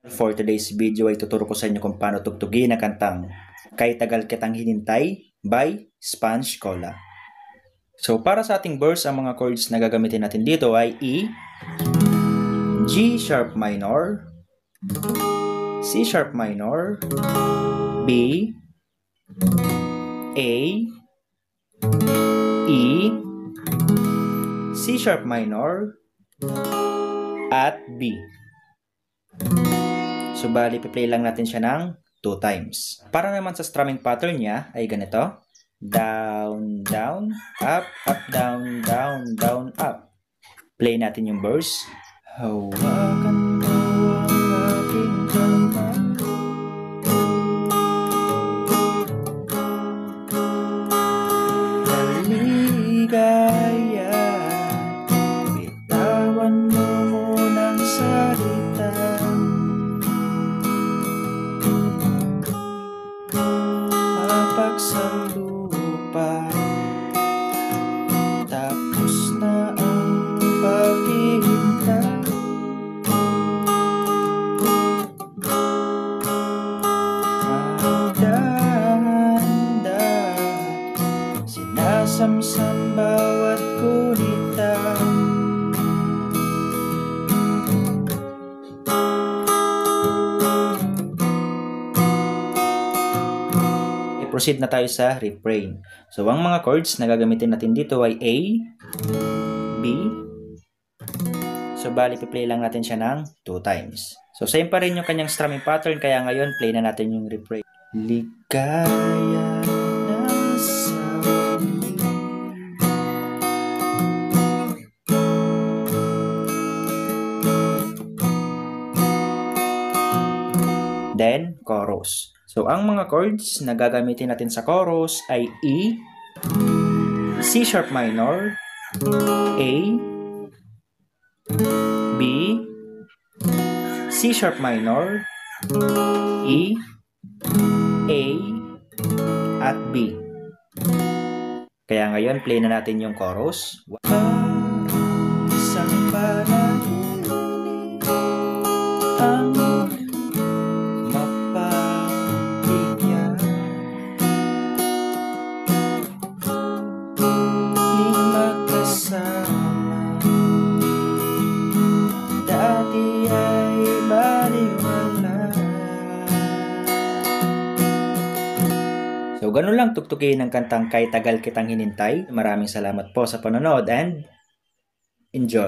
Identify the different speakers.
Speaker 1: For today's video ay tuturo ko sa inyo kung paano tugtugin ang kantang Kay Tagal Kitang Hinintay by Sponge Cola. So para sa ating verse, ang mga chords na gagamitin natin dito ay E, G sharp minor, C sharp minor, B, A, E, C sharp minor, at B. So, bali, play lang natin siya ng 2 times. Para naman sa strumming pattern niya ay ganito. Down, down, up, down, down, down, up. Play natin yung verse. Hawakan mo ang aking kamay. Maligaya. Bitawan mo munang salita. Sa lupa, tapos na ang paghihintay. Dahan-dahan, sinasamsam bawat gunita. Proceed na tayo sa refrain. So, ang mga chords na gagamitin natin dito ay A, B. So, bali, play lang natin siya ng 2 times. So, same pa rin yung kanyang strumming pattern, kaya ngayon, play na natin yung refrain. Ligaya na sa then, chorus. So, ang mga chords na gagamitin natin sa chorus ay E, C sharp minor, A, B, C sharp minor, E, A, at B. Kaya ngayon, play na natin yung chorus. Isang panaginip ang dati ay baliwala. So, ganun lang tugtugin ang kantang Kay Tagal Kitang Hinintay. Maraming salamat po sa panonood and enjoy!